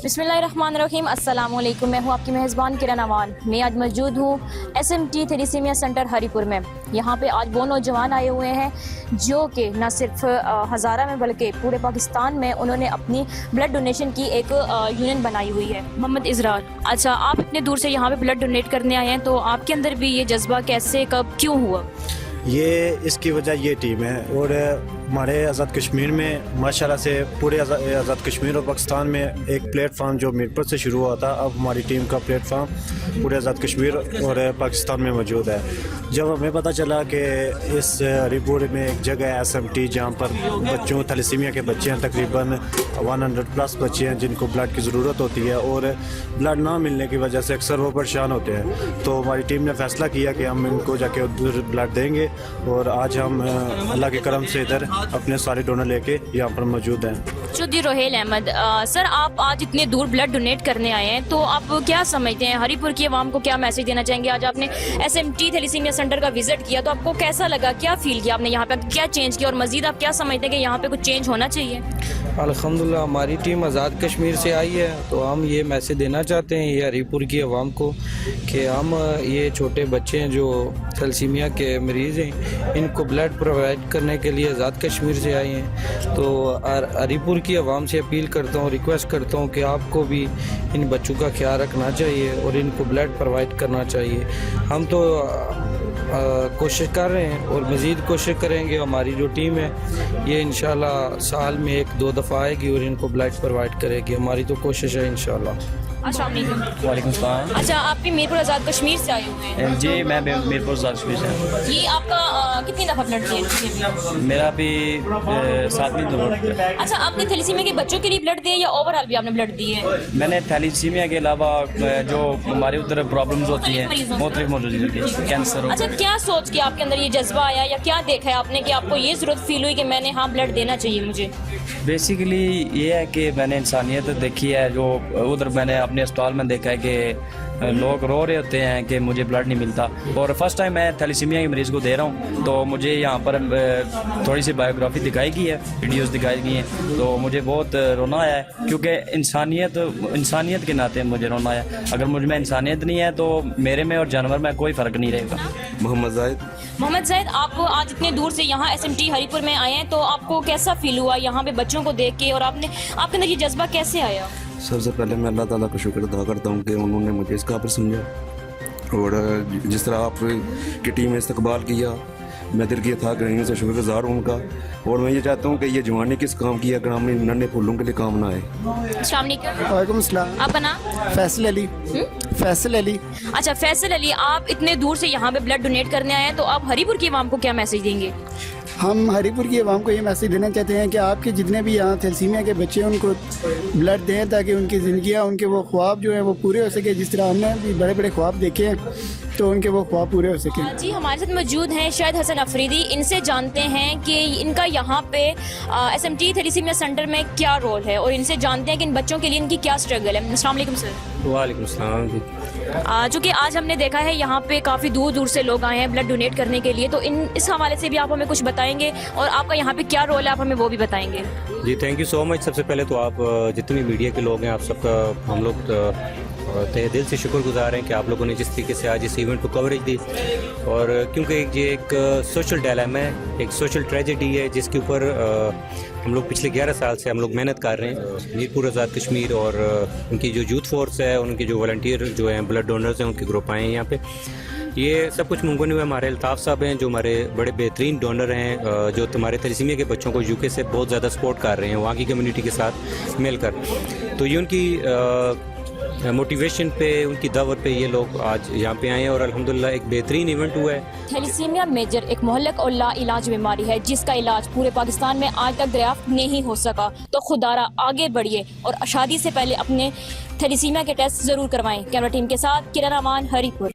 बिस्मिल्लाहिर्रहमानिर्रहीम, अस्सलाम वालेकुम। मैं हूँ आपकी मेज़बान किरण अमान। मैं आज मौजूद हूँ SMT थैलेसीमिया सेंटर हरीपुर में। यहाँ पे आज वो नौजवान आए हुए हैं जो कि न सिर्फ हज़ारा में बल्कि पूरे पाकिस्तान में उन्होंने अपनी ब्लड डोनेशन की एक यूनियन बनाई हुई है। मोहम्मद इज़रार, अच्छा, आप इतने दूर से यहाँ पे ब्लड डोनेट करने आए हैं, तो आपके अंदर भी ये जज्बा कैसे, कब, क्यों हुआ? ये इसकी वजह ये टीम है और हमारे आज़ाद कश्मीर में माशाल्लाह से पूरे आज़ाद कश्मीर और पाकिस्तान में एक प्लेटफार्म जो मीरपुर से शुरू हुआ था, अब हमारी टीम का प्लेटफार्म पूरे आज़ाद कश्मीर और पाकिस्तान में मौजूद है। जब हमें पता चला कि इस हरीपुर में एक जगह है SMT जहाँ पर बच्चों थैलेसीमिया के बच्चे हैं, तकरीबन 100+ बच्चे हैं जिनको ब्लड की ज़रूरत होती है और ब्लड ना मिलने की वजह से अक्सर वो परेशान होते हैं, तो हमारी टीम ने फ़ैसला किया कि हम इनको जाके उधर ब्लड देंगे और आज हम अल्लाह के करम से इधर अपने सारे डोनर लेके यहाँ पर मौजूद हैं। चौधरी रोहेल अहमद, सर, आप आज इतने दूर ब्लड डोनेट करने आए हैं, तो आप क्या समझते हैं, हरीपुर की आवाम को क्या मैसेज देना चाहेंगे? आज आपने SMT थैलेसीमिया सेंटर का विजिट किया, तो आपको कैसा लगा, क्या फील किया आपने, यहाँ पे क्या चेंज किया और मजीद आप क्या समझते हैं कि यहाँ पे कुछ चेंज होना चाहिए? अल्हम्दुलिल्लाह हमारी टीम आज़ाद कश्मीर से आई है, तो हम ये मैसेज देना चाहते हैं ये हरीपुर की आवाम को कि हम ये छोटे बच्चे हैं जो थैलेसीमिया के मरीज़ हैं, इनको ब्लड प्रोवाइड करने के लिए आज़ाद कश्मीर से आए हैं। तो हरीपुर की आवाम से अपील करता हूँ, रिक्वेस्ट करता हूँ कि आपको भी इन बच्चों का ख्याल रखना चाहिए और इनको ब्लड प्रोवाइड करना चाहिए। हम तो कोशिश कर रहे हैं और मज़ीद कोशिश करेंगे। हमारी जो टीम है ये इंशाल्लाह साल में 1-2 दफ़ा आएगी और इनको ब्लड प्रोवाइड करेगी। हमारी तो कोशिश है इंशाल्लाह। अस्सलाम वालेकुम। वालेकुम सलाम। अच्छा, आप भी मीरपुर आज़ाद कश्मीर से आए हुए हैं? जी, मैं मीरपुर आज़ाद कश्मीर से। ये आपका कितनी दफ़ा ब्लड दिया? मेरा भी 7वीं दफ़ा। अच्छा, आपने थैलेसीमिया के बच्चों के लिए ब्लड दिया या ओवरऑल भी आपने ब्लड दिए? मैंने थैलेसीमिया के अलावा जो हमारे उधर प्रॉब्लम्स होती हैं मुख्तलिफ मौजूद होती है, कैंसर। अच्छा, क्या सोच के आपके अंदर ये जज्बा आया या क्या देखा है आपने कि आपको ये ज़रूरत फील हुई कि मैंने हाँ ब्लड देना चाहिए मुझे? बेसिकली ये है कि मैंने इंसानियत देखी है, जो उधर मैंने अपने स्टॉल में देखा है कि लोग रो रहे होते हैं कि मुझे ब्लड नहीं मिलता, और फर्स्ट टाइम मैं थैलेसीमिया के मरीज़ को दे रहा हूँ, तो मुझे यहाँ पर थोड़ी सी बायोग्राफी दिखाई गई है, वीडियोस दिखाई गई हैं, तो मुझे बहुत रोना आया है, क्योंकि इंसानियत के नाते मुझे रोना आया। अगर मुझ में इंसानियत नहीं है तो मेरे में और जानवर में कोई फ़र्क नहीं रहेगा। मोहम्मद ज़ाहिद, आप आज इतने दूर से यहाँ SMT हरीपुर में आए हैं, तो आपको कैसा फील हुआ यहाँ पे बच्चों को देख के, और आपके अंदर ये जज्बा कैसे आया? सबसे पहले मैं अल्लाह ताला का शुक्र अदा करता हूँ कि उन्होंने मुझे इस काबिल समझा, और जिस तरह आप की टीम ने इस्तकबाल किया, मैं दिल की अथाह गहराइयों से शुक्रगुज़ार हूँ उनका। और मैं ये चाहता हूँ कि ये जवानी किस काम की है अगर हम नन्हे फूलों के लिए काम ना आए। वालेकुम अस्सलाम। आपका नाम? फैसल अली। फैसल अली। अच्छा, फैसल अली, आप इतने दूर से यहाँ पे ब्लड डोनेट करने आए हैं, तो आप हरीपुर की आवाम को क्या मैसेज देंगे? हम हरीपुर की आवाम को ये मैसेज देना चाहते हैं कि आपके जितने भी यहाँ थैलेसीमिया के बच्चे हैं उनको ब्लड दें, ताकि उनकी ज़िंदगियाँ, उनके वो ख्वाब जो हैं वो पूरे हो सके। जिस तरह हमने भी बड़े बड़े ख्वाब देखे हैं, तो उनके वो ख्वाब पूरे हो सके। जी, हमारे साथ मौजूद हैं शायद हसन अफरीदी। इनसे जानते हैं कि इनका यहाँ पे SMT थैलेसीमिया सेंटर में क्या रोल है, और इनसे जानते हैं कि इन बच्चों के लिए इनकी क्या स्ट्रगल है। अस्सलाम वालेकुम सर। वालेकुम सलाम। चूँकि आज हमने देखा है यहाँ पे काफ़ी दूर दूर से लोग आए हैं ब्लड डोनेट करने के लिए, तो इस हवाले से भी आप हमें कुछ बताएंगे, और आपका यहाँ पे क्या रोल है आप हमें वो भी बताएंगे। जी, थैंक यू सो मच। सबसे पहले तो आप जितने भी मीडिया के लोग हैं, आप सबका हम लोग तहे दिल से शुक्रगुजार हैं कि आप लोगों ने जिस तरीके से आज इस इवेंट को कवरेज दी, और क्योंकि ये एक सोशल डायलेमा है, एक सोशल ट्रेजेडी है जिसके ऊपर हम लोग पिछले 11 साल से हम लोग मेहनत कर रहे हैं। मीरपुर आज़ाद कश्मीर और उनकी जो यूथ फोर्स है, उनके जो वॉलंटियर जो हैं, ब्लड डोनर्स हैं, उनके ग्रुप आए हैं यहाँ पे। ये सब कुछ मुमकिन हुआ हमारे अल्ताफ़ साहब हैं, जो हमारे बड़े बेहतरीन डोनर हैं, जो हमारे थैलेसीमिया के बच्चों को UK से बहुत ज़्यादा सपोर्ट कर रहे हैं वहाँ की कम्युनिटी के साथ मिलकर। तो ये उनकी मोटिवेशन पे, उनकी दावत पे ये लोग आज यहाँ पे आए हैं, और अल्हम्दुलिल्लाह एक बेहतरीन इवेंट हुआ है। थैलेसीमिया मेजर एक मुहल्लक और ला इलाज बीमारी है जिसका इलाज पूरे पाकिस्तान में आज तक दरियाफ्त नहीं हो सका, तो खुदारा आगे बढ़िए और शादी से पहले अपने थैलेसीमिया के टेस्ट ज़रूर करवाएं। कैमरा टीम के साथ किरण अमान, हरीपुर।